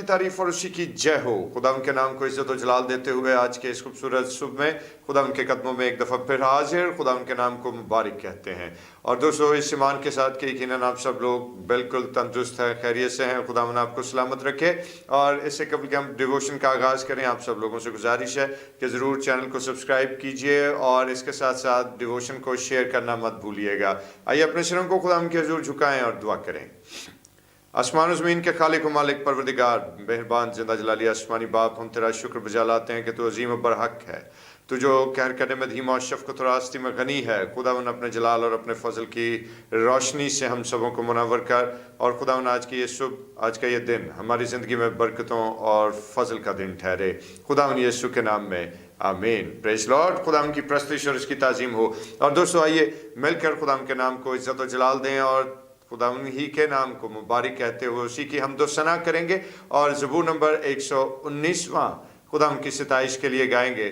की तारीफ और उसी की जय हो। खुदा उनके नाम को इज्जत और जलाल देते हुए आज के इस खूबसूरत सुबह में खुदा उनके कदमों में एक दफ़ा फिर हाजिर, खुदा उनके नाम को मुबारक कहते हैं। और दोस्तों, इस ईमान के साथ कि यकीनन आप सब लोग बिल्कुल तंदुरुस्त हैं, खैरियत से हैं, खुदा मन आपको सलामत रखे। और इससे कबल कि हम डिवोशन का आगाज़ करें, आप सब लोगों से गुजारिश है कि ज़रूर चैनल को सब्सक्राइब कीजिए और इसके साथ साथ डिवोशन को शेयर करना मत भूलिएगा। आइए अपने सिरों को खुदा उनके हजूर झुकाएं और दुआ करें। आसमान और ज़मीन के खालिक व मालिक परवरदिगार मेहरबान जिंदा जलाली आसमानी बाप, हम तेरा शुक्र बजा लाते हैं कि तू अजीम बरहक है, तू जो कहर करने में धीमा और शफ़क़त और आस्ती में गनी है। खुदावन अपने जलाल और अपने फजल की रोशनी से हम सबों को मुनव्वर कर, और खुदावन आज की ये सुबह, आज का ये दिन हमारी ज़िंदगी में बरकतों और फजल का दिन ठहरे, खुदावन यीशु के नाम में आमीन। Praise Lord. खुदावन की प्रस्तुति और इसकी ताज़ीम हो। और दोस्तों, आइए मिलकर खुदावन के नाम को इज़्ज़त और जलाल दें और खुदा ही के नाम को मुबारक कहते हुए उसी की हमदो सना करेंगे। और ज़बूर नंबर 119वां खुदा की सिताइश के लिए गाएंगे।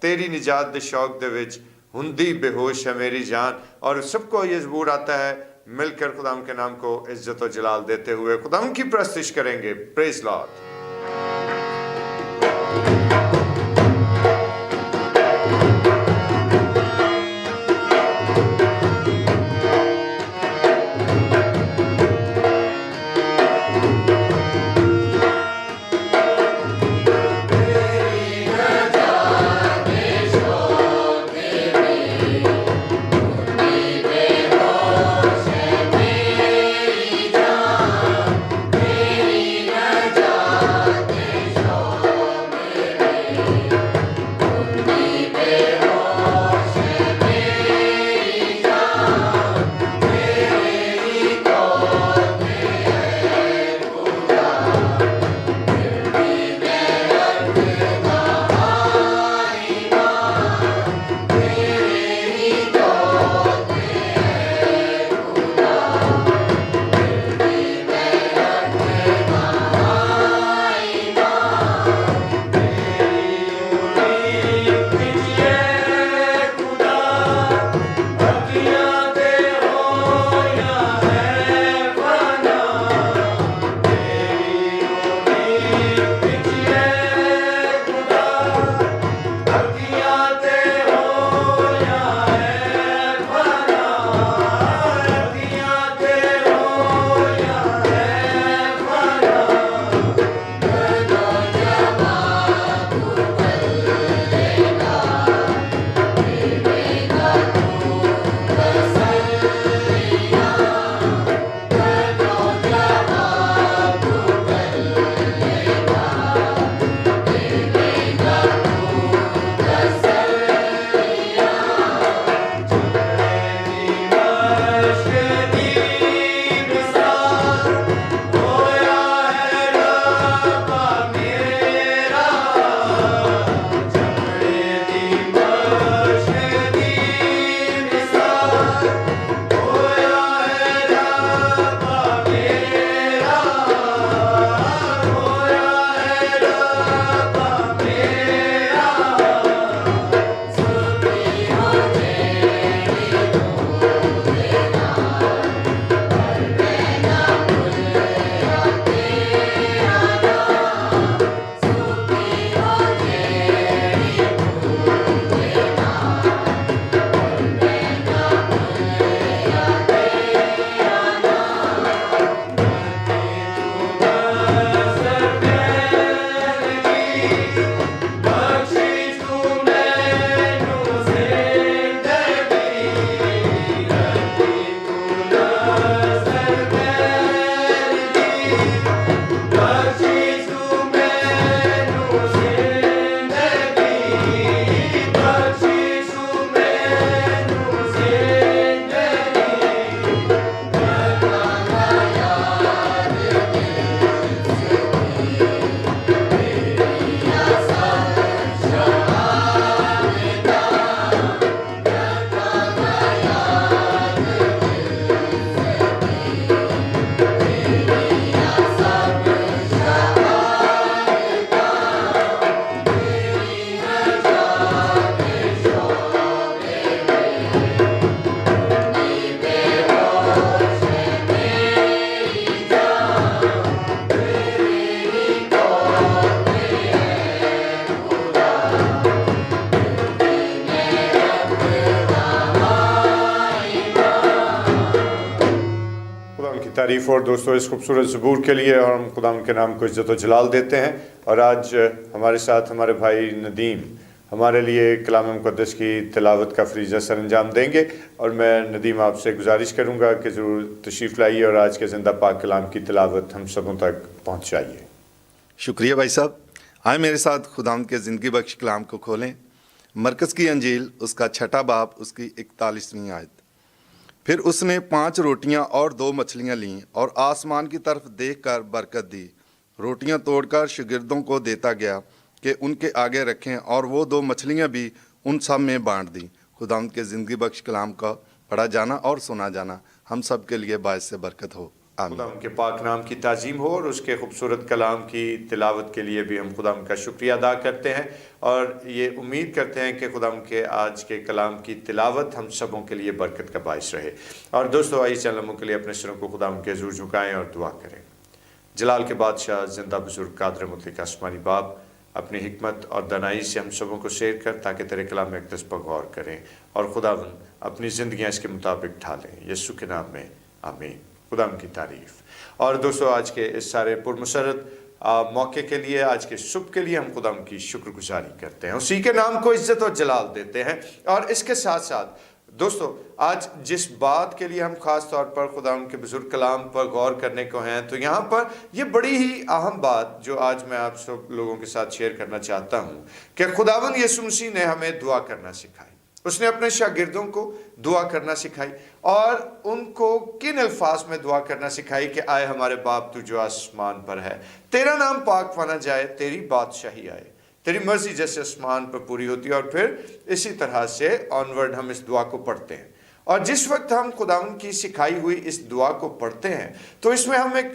तेरी निजात दे शौक दे विच हुंदी बेहोश है मेरी जान। और सबको ये ज़बूर आता है, मिलकर खुदा के नाम को इज्जत और जलाल देते हुए खुदा की प्रस्तुति करेंगे। Praise Lord. तेरी नजात तारीफ़ और दोस्तों इस खूबसूरत ज़बूर के लिए, और हम खुदा के नाम को इज़्ज़त व जलाल देते हैं। और आज हमारे साथ हमारे भाई नदीम हमारे लिए कलाम मुक़द्दस की तिलावत का फ़रीज़ा सर अंजाम देंगे, और मैं नदीम आपसे गुजारिश करूँगा कि ज़रूर तशरीफ़ लाइए और आज के ज़िंदा पाक कलाम की तिलावत हम सबों तक पहुँचाइए। शुक्रिया भाई साहब। आए मेरे साथ खुदावंद के ज़िंदगी बख्श कलाम को खोलें। मरकज़ की अंजील उसका छठा बाब उसकी 41वीं आयत। फिर उसने 5 रोटियां और 2 मछलियां लीं और आसमान की तरफ देखकर बरकत दी, रोटियां तोड़कर शागिर्दों को देता गया कि उनके आगे रखें, और वो 2 मछलियां भी उन सब में बांट दी। खुदावंद के ज़िंदगी बख्श कलाम का पढ़ा जाना और सुना जाना हम सब के लिए बायस से बरकत हो। खुदा उनके पाक नाम की ताज़ीम हो, और उसके खूबसूरत कलाम की तिलावत के लिए भी हम खुदा का शुक्रिया अदा करते हैं, और ये उम्मीद करते हैं कि खुदा के आज के कलाम की तिलावत हम सबों के लिए बरकत का बायस रहे। और दोस्तों आइए चंद लम्हों के लिए अपने सिरों को खुदा के हज़ूर झुकाएं और दुआ करें। जलाल के बादशाह, जिंदा बुजुर्ग, कादर मुतलक आसमानी बाप, अपनी हिकमत और दनाई से हम सबों को शेयर कर ताकि तेरे कलाम में अक़दस पर गौर करें, और खुदावन अपनी ज़िंदगियाँ इसके मुताबिक ढालें। यीशु के नाम में आमीन। खुदा की तारीफ़। और दोस्तों आज के इस सारे पुरमसरत मौके के लिए, आज के सुबह के लिए हम खुदा की शुक्रगुजारी करते हैं, उसी के नाम को इज़्ज़त और जलाल देते हैं। और इसके साथ साथ दोस्तों आज जिस बात के लिए हम ख़ास तौर पर खुदा उनके बुजुर्ग कलाम पर गौर करने को हैं, तो यहाँ पर ये बड़ी ही अहम बात जो आज मैं आप सब लोगों के साथ शेयर करना चाहता हूँ कि खुदावंद यीशु मसीह ने हमें दुआ करना सिखाई। उसने अपने शागिर्दों को दुआ करना सिखाई, और उनको किन अल्फाज में दुआ करना सिखाई कि आए हमारे बाप तू जो आसमान पर है, तेरा नाम पाक माना जाए, तेरी बादशाही आए, तेरी मर्जी जैसे आसमान पर पूरी होती है। और फिर इसी तरह से ऑनवर्ड हम इस दुआ को पढ़ते हैं। और जिस वक्त हम खुदावंद की सिखाई हुई इस दुआ को पढ़ते हैं तो इसमें हम एक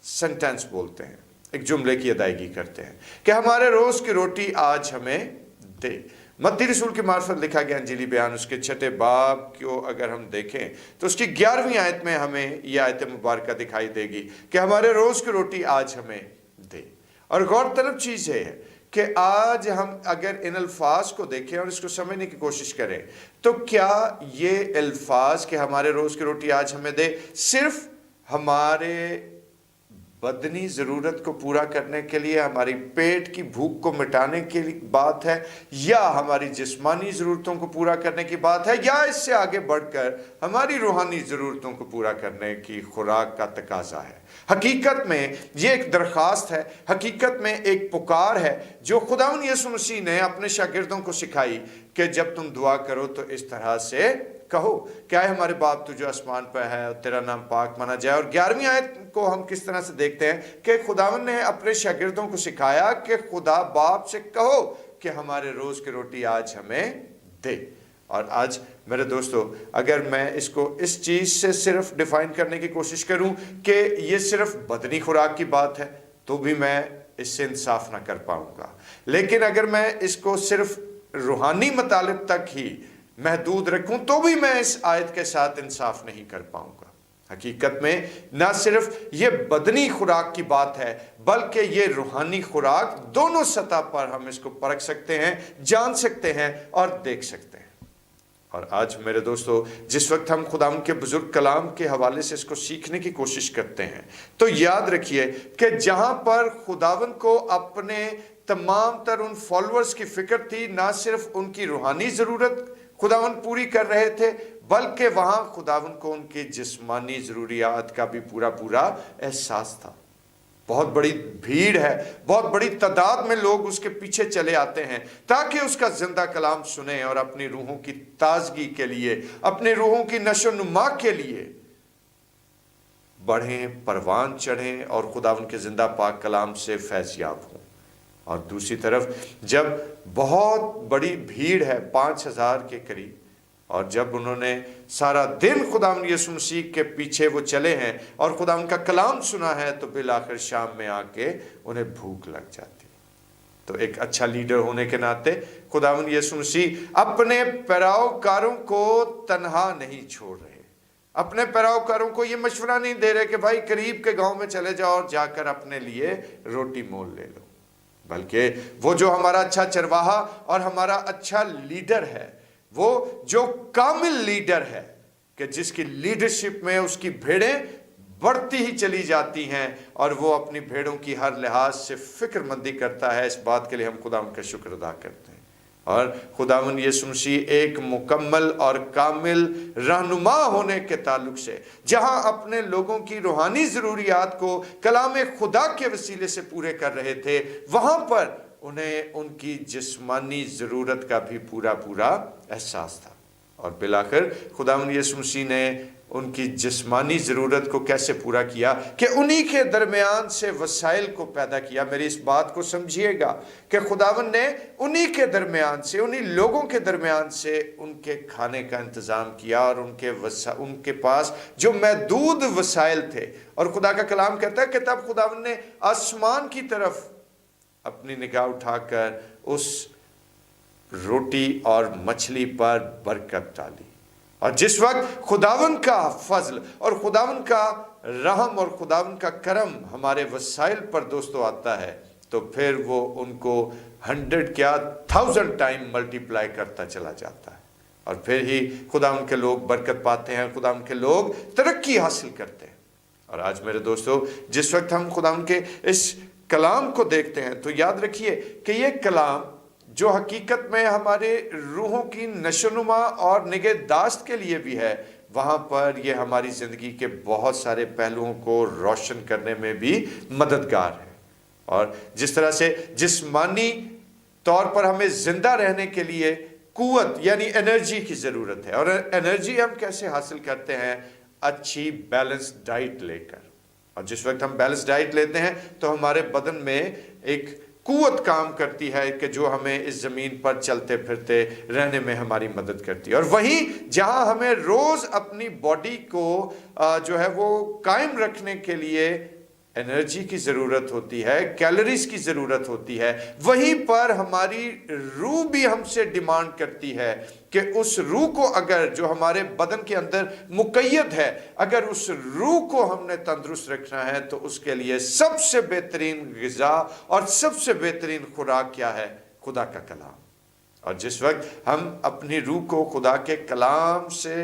सेंटेंस बोलते हैं, एक जुमले की अदायगी करते हैं कि हमारे रोज़ की रोटी आज हमें दे। मत्ती रसूल की मार्फत लिखा गया अंजीली बयान उसके 6 बाब को अगर हम देखें तो उसकी 11वीं आयत में हमें यह आयत मुबारक दिखाई देगी कि हमारे रोज़ की रोटी आज हमें दे। और गौरतलब चीज़ है कि आज हम अगर इन अल्फाज को देखें और इसको समझने की कोशिश करें तो क्या ये अल्फाज कि हमारे रोज़ की रोटी आज हमें दे सिर्फ हमारे बदनी ज़रूरत को पूरा करने के लिए, हमारी पेट की भूख को मिटाने की बात है, या हमारी जिस्मानी ज़रूरतों को पूरा करने की बात है, या इससे आगे बढ़कर हमारी रूहानी ज़रूरतों को पूरा करने की खुराक का तकाजा है? हकीकत में ये एक दरख्वास्त है, हकीकत में एक पुकार है जो खुदावंद यीशु मसीह ने अपने शागिर्दों को सिखाई कि जब तुम दुआ करो तो इस तरह से कहो, क्या है हमारे बाप तू जो आसमान पर है, तेरा नाम पाक माना जाए। और 11वीं आयत को हम किस तरह से देखते हैं कि खुदावंद ने अपने शागिर्दों को सिखाया कि खुदा बाप से कहो कि हमारे रोज़ की रोटी आज हमें दे। और आज मेरे दोस्तों अगर मैं इसको इस चीज़ से सिर्फ डिफाइन करने की कोशिश करूं कि ये सिर्फ बदनी खुराक की बात है तो भी मैं इससे इंसाफ ना कर पाऊंगा, लेकिन अगर मैं इसको सिर्फ रूहानी मतलब तक ही महदूद रखूं तो भी मैं इस आयत के साथ इंसाफ नहीं कर पाऊंगा। हकीकत में ना सिर्फ ये बदनी खुराक की बात है बल्कि ये रूहानी खुराक, दोनों सतह पर हम इसको परख सकते हैं, जान सकते हैं और देख सकते हैं। और आज मेरे दोस्तों जिस वक्त हम खुदा के बुजुर्ग कलाम के हवाले से इसको सीखने की कोशिश करते हैं तो याद रखिए कि जहां पर खुदावंद को अपने तमाम तर उन फॉलोअर्स की फिक्र थी, ना सिर्फ उनकी रूहानी ज़रूरत खुदावंद पूरी कर रहे थे बल्कि वहां खुदावंद को उनकी जिस्मानी ज़रूरियात का भी पूरा पूरा एहसास था। बहुत बड़ी भीड़ है, बहुत बड़ी तादाद में लोग उसके पीछे चले आते हैं ताकि उसका जिंदा कलाम सुने और अपनी रूहों की ताजगी के लिए, अपने रूहों की नशो नुमा के लिए बढ़ें, परवान चढ़ें और खुदावंद के जिंदा पाक कलाम से फैज़याब हों। और दूसरी तरफ जब बहुत बड़ी भीड़ है 5000 के करीब, और जब उन्होंने सारा दिन खुदावंद यीशु मसीह के पीछे वो चले हैं और खुदावंद का कलाम सुना है तो बिल आखिर शाम में आके उन्हें भूख लग जाती। तो एक अच्छा लीडर होने के नाते खुदावंद यीशु मसीह अपने पैरोकारों को तन्हा नहीं छोड़ रहे, अपने पैरोकारों को ये मशवरा नहीं दे रहे कि भाई करीब के गांव में चले जाओ और जाकर अपने लिए रोटी मोल ले लो, बल्कि वो जो हमारा अच्छा चरवाहा और हमारा अच्छा लीडर है, वो जो कामिल लीडर है कि जिसकी लीडरशिप में उसकी भेड़ें बढ़ती ही चली जाती हैं और वो अपनी भेड़ों की हर लिहाज से फिक्रमंदी करता है। इस बात के लिए हम खुदावंद का शुक्र अदा करते हैं। और खुदावंद यीशु मसीह एक मुकम्मल और कामिल रहनुमा होने के ताल्लुक से जहां अपने लोगों की रूहानी ज़रूरियात को कलाम खुदा के वसीले से पूरे कर रहे थे, वहां पर उन्हें उनकी जिस्मानी ज़रूरत का भी पूरा पूरा एहसास था। और बिलाखिर खुदावंद यीशु मसीह ने उनकी जिस्मानी ज़रूरत को कैसे पूरा किया कि उन्हीं के दरमियान से वसाइल को पैदा किया। मेरी इस बात को समझिएगा कि खुदावंद ने उन्हीं के दरमियान से, उन्हीं लोगों के दरमियान से उनके खाने का इंतज़ाम किया और उनके पास जो महदूद वसाइल थे। और खुदा का कलाम कहता है कि तब खुदावंद ने आसमान की तरफ अपनी निगाह उठाकर उस रोटी और मछली पर बरकत डाली। और जिस वक्त खुदावंद का फजल और खुदावंद का रहम और खुदावंद का करम हमारे वसाइल पर दोस्तों आता है, तो फिर वो उनको 100 क्या 1000 टाइम मल्टीप्लाई करता चला जाता है। और फिर ही खुदावंद के लोग बरकत पाते हैं, खुदावंद के लोग तरक्की हासिल करते हैं। और आज मेरे दोस्तों, जिस वक्त हम खुदावंद के इस कलाम को देखते हैं तो याद रखिए कि ये कलाम जो हकीकत में हमारे रूहों की नशोनुमा और निगहदाश्त के लिए भी है, वहाँ पर ये हमारी ज़िंदगी के बहुत सारे पहलुओं को रोशन करने में भी मददगार है। और जिस तरह से जिस्मानी तौर पर हमें ज़िंदा रहने के लिए कुव्वत यानी एनर्जी की ज़रूरत है। और एनर्जी हम कैसे हासिल करते हैं? अच्छी बैलेंस डाइट लेकर। और जिस वक्त हम बैलेंस डाइट लेते हैं तो हमारे बदन में एक कुव्वत काम करती है कि जो हमें इस ज़मीन पर चलते फिरते रहने में हमारी मदद करती है। और वहीं जहां हमें रोज़ अपनी बॉडी को जो है वो कायम रखने के लिए एनर्जी की ज़रूरत होती है, कैलोरीज की ज़रूरत होती है, वहीं पर हमारी रूह भी हमसे डिमांड करती है कि उस रूह को अगर जो हमारे बदन के अंदर मुक़य्यद है, अगर उस रूह को हमने तंदुरुस्त रखना है तो उसके लिए सबसे बेहतरीन ग़िज़ा और सबसे बेहतरीन खुराक क्या है? खुदा का कलाम। और जिस वक्त हम अपनी रूह को खुदा के कलाम से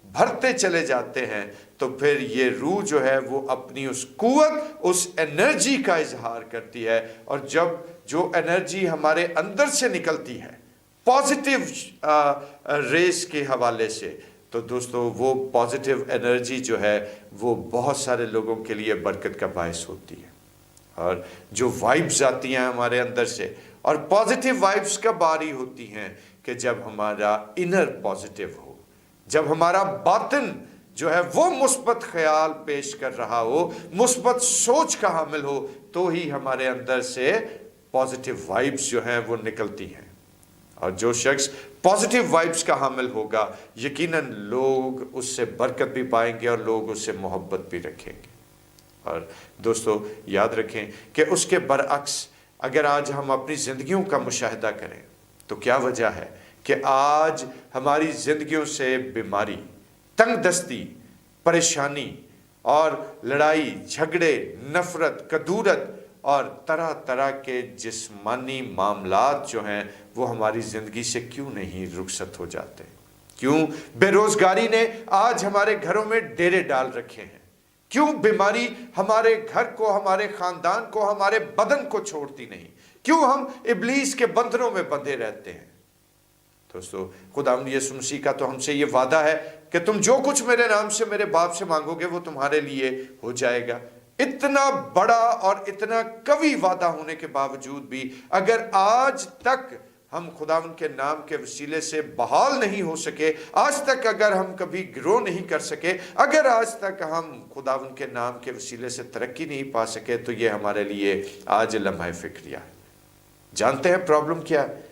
भरते चले जाते हैं तो फिर ये रूह जो है वो अपनी उस कुव्वत, उस एनर्जी का इजहार करती है। और जब जो एनर्जी हमारे अंदर से निकलती है पॉजिटिव रेस के हवाले से, तो दोस्तों वो पॉजिटिव एनर्जी जो है वो बहुत सारे लोगों के लिए बरकत का बायस होती है। और जो वाइब्स आती हैं हमारे अंदर से, और पॉजिटिव वाइब्स कब आ रही होती हैं? कि जब हमारा इनर पॉजिटिव हो, जब हमारा बातिन जो है वो मुस्बत ख्याल पेश कर रहा हो, मुस्बत सोच का हामिल हो, तो ही हमारे अंदर से पॉजिटिव वाइब्स जो हैं वो निकलती हैं। और जो शख्स पॉजिटिव वाइब्स का हामिल होगा, यकीनन लोग उससे बरकत भी पाएंगे और लोग उससे मोहब्बत भी रखेंगे। और दोस्तों याद रखें कि उसके बरअक्स अगर आज हम अपनी ज़िंदगियों का मुशाहिदा करें तो क्या वजह है कि आज हमारी ज़िंदगियों से बीमारी, तंगदस्ती, परेशानी और लड़ाई झगड़े, नफ़रत, कदूरत और तरह तरह के जिस्मानी मामलात जो हैं वो हमारी ज़िंदगी से क्यों नहीं रुखसत हो जाते? क्यों बेरोज़गारी ने आज हमारे घरों में डेरे डाल रखे हैं? क्यों बीमारी हमारे घर को, हमारे ख़ानदान को, हमारे बदन को छोड़ती नहीं? क्यों हम इब्लीस के बंधनों में बंधे रहते हैं? दोस्तों खुदावंद यीशु मसीह का तो हमसे ये वादा है कि तुम जो कुछ मेरे नाम से मेरे बाप से मांगोगे वो तुम्हारे लिए हो जाएगा। इतना बड़ा और इतना कवी वादा होने के बावजूद भी अगर आज तक हम खुदावंद के नाम के वसीले से बहाल नहीं हो सके, आज तक अगर हम कभी ग्रो नहीं कर सके, अगर आज तक हम खुदावंद के नाम के वसीले से तरक्की नहीं पा सके, तो ये हमारे लिए आज लम्हा फिक्रिया है। जानते हैं प्रॉब्लम क्या है?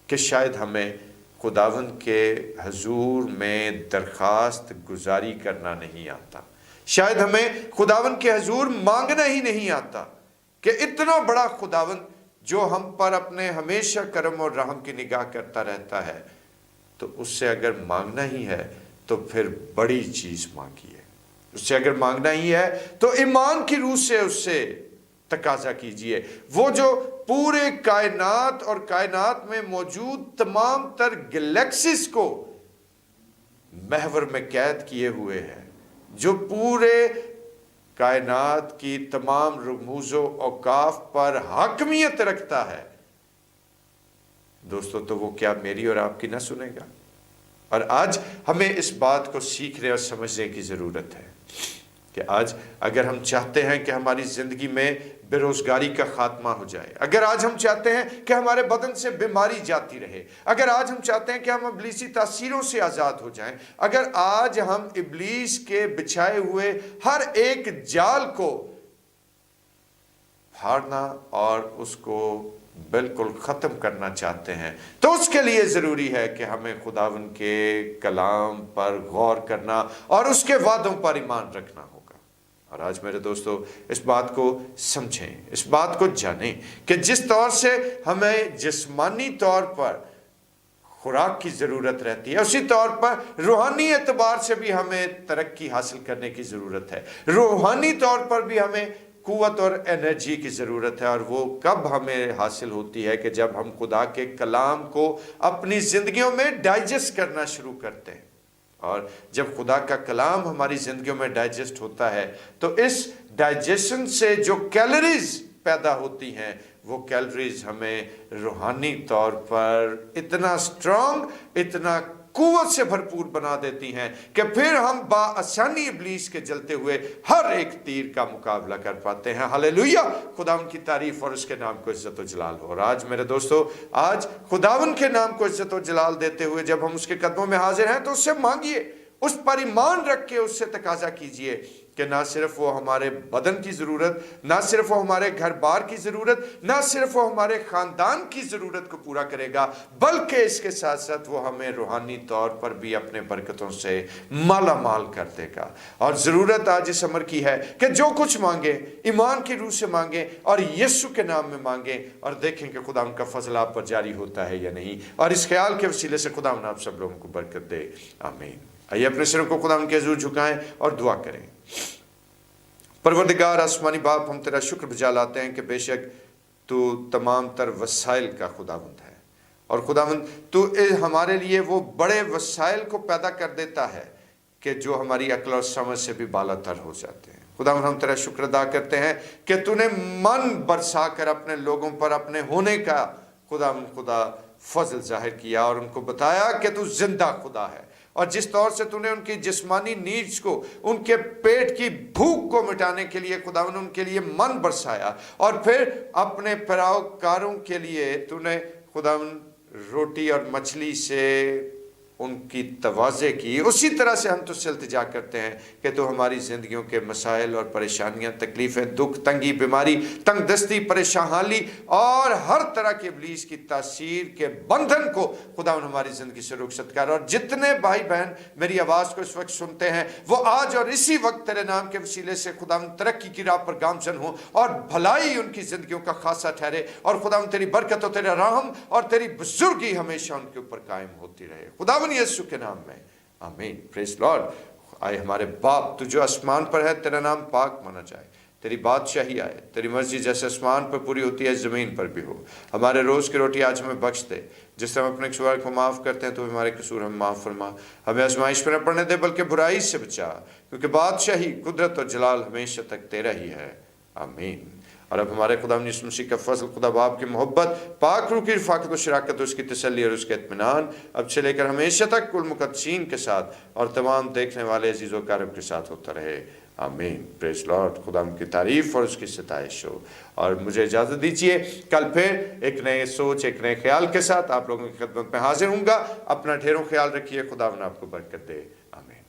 कि शायद हमें खुदावंद के हजूर में दरख्वास्त गुजारी करना नहीं आता, शायद हमें खुदावंद के हजूर मांगना ही नहीं आता कि इतना बड़ा खुदावंद जो हम पर अपने हमेशा करम और रहम की निगाह करता रहता है, तो उससे अगर मांगना ही है तो फिर बड़ी चीज़ मांगिए। उससे अगर मांगना ही है तो ईमान की रूह से उससे तकाजा कीजिए। वो जो पूरे कायनात और कायनात में मौजूद तमाम तर गैलेक्सीज को महवर में कैद किए हुए है, जो पूरे कायनात की तमाम रमूज़ो औकाफ पर हाकमियत रखता है, दोस्तों, तो वो क्या मेरी और आपकी ना सुनेगा? और आज हमें इस बात को सीखने और समझने की ज़रूरत है कि आज अगर हम चाहते हैं कि हमारी ज़िंदगी में बेरोज़गारी का खात्मा हो जाए, अगर आज हम चाहते हैं कि हमारे बदन से बीमारी जाती रहे, अगर आज हम चाहते हैं कि हम इब्लीसी तासीरों से आज़ाद हो जाएं, अगर आज हम इब्लीस के बिछाए हुए हर एक जाल को फाड़ना और उसको बिल्कुल ख़त्म करना चाहते हैं, तो उसके लिए ज़रूरी है कि हमें खुदावन के कलाम पर गौर करना और उसके वादों पर ईमान रखना होगा। और आज मेरे दोस्तों, इस बात को समझें, इस बात को जानें कि जिस तौर से हमें जिस्मानी तौर पर खुराक की ज़रूरत रहती है, उसी तौर पर रूहानी एतबार से भी हमें तरक्की हासिल करने की ज़रूरत है। रूहानी तौर पर भी हमें कुव्वत और एनर्जी की ज़रूरत है, और वो कब हमें हासिल होती है कि जब हम खुदा के कलाम को अपनी ज़िंदगियों में डाइजेस्ट करना शुरू करते हैं। और जब खुदा का कलाम हमारी ज़िंदगियों में डाइजेस्ट होता है, तो इस डाइजेशन से जो कैलोरीज पैदा होती हैं, वो कैलोरीज हमें रूहानी तौर पर इतना स्ट्रॉन्ग, इतना कुव्वत से भरपूर बना देती हैं कि फिर हम बाआसानी इब्लीस के जलते हुए हर एक तीर का मुकाबला कर पाते हैं। हालेलुया, खुदावन की तारीफ और उसके नाम को इज्जत और जलाल हो। और आज मेरे दोस्तों, आज खुदावन के नाम को इज्जत और जलाल देते हुए जब हम उसके कदमों में हाजिर हैं, तो उससे मांगिए, उस पर ईमान रख के उससे तकाजा कीजिए कि ना सिर्फ वो हमारे बदन की ज़रूरत, ना सिर्फ वो हमारे घर बार की ज़रूरत, ना सिर्फ वो हमारे ख़ानदान की ज़रूरत को पूरा करेगा, बल्कि इसके साथ साथ वो हमें रूहानी तौर पर भी अपने बरकतों से माला माल कर देगा। और ज़रूरत आज इस अमर की है कि जो कुछ मांगे ईमान की रूह से मांगे और यीशु के नाम में मांगे, और देखें कि खुदा उनका फजल आप पर जारी होता है या नहीं। और इस ख्याल के वसीले से खुदा आप सब लोगों को बरकत दे, आमीन। आइए अपने सिरों को खुदा उनके हज़ूर झुकाएं और दुआ करें। परवरदिगार आसमानी बाप, हम तेरा शुक्र बजा लाते हैं कि बेशक तू तमाम तर वसाइल का खुदावंद है, और खुदावंद तू हमारे लिए वो बड़े वसाइल को पैदा कर देता है कि जो हमारी अक्ल और समझ से भी बालातर हो जाते हैं। खुदावंद हम तेरा शुक्र अदा करते हैं कि तूने मन बरसा कर अपने लोगों पर अपने होने का खुदा फजल जाहिर किया और उनको बताया कि तू जिंदा खुदा है। और जिस तौर से तूने उनकी जिस्मानी नीड्स को, उनके पेट की भूख को मिटाने के लिए खुदावन उनके लिए मन बरसाया, और फिर अपने पैरोकारों के लिए तूने खुदावन रोटी और मछली से उनकी तवाज़े की। उसी तरह से हम तुझसे इल्तिजा करते हैं कि तू हमारी ज़िंदगियों के मसाइल और परेशानियां, तकलीफ़ें, दुख, तंगी, बीमारी, तंगदस्ती, परेशानी और हर तरह के इब्लीस की तासीर के बंधन को खुदावन हमारी ज़िंदगी से रुखसत कर। और जितने भाई बहन मेरी आवाज़ को इस वक्त सुनते हैं, वो आज और इसी वक्त तेरे नाम के वसीले से खुदावन तरक्की की राह पर गामजन हो और भलाई उनकी ज़िंदगियों का खासा ठहरे। और खुदावन तेरी बरकत और तेरा रहम और तेरी बुजुर्गी हमेशा उनके ऊपर कायम होती रहे, खुदावन यीशु के नाम में, आमीन। Praise Lord. आए हमारे बाप, तू जो आसमान पर है, तेरा नाम पाक माना जाए, तेरी बादशाही आए, तेरी मर्जी जैसे आसमान पर पूरी होती है ज़मीन पर भी हो। हमारे रोज़ की रोटी आज हमें बख्श दे, जिस तरह हम अपने कसूर को माफ़ करते हैं, तो हमारे कसूर हमें माफ़ फरमा। हमें आजमाइश पर न पड़ने दे, बल्कि बुराई से बचा, क्योंकि बादशाही, कुदरत और जलाल हमेशा तक तेरा ही है, आमीन। और अब हमारे खुदा यीशु मसीह का फजल, खुदा बाप की मोहब्बत, पाक रूह की रफ़ाक़त व शराकत, उसकी तसल्ली और उसके इत्मीनान अब से लेकर हमेशा तक कुल मुक़द्दसीन के साथ और तमाम देखने वाले अज़ीज़ व क़रीब के साथ होता रहे, आमीन। Praise Lord. खुदा की तारीफ़ और उसकी सताइश हो। और मुझे इजाज़त दीजिए, कल फिर एक नए सोच, एक नए ख्याल के साथ आप लोगों की खिदमत में हाजिर हूँगा। अपना ढेरों ख्याल रखिए, खुदा आपको बरकत दे, आमीन।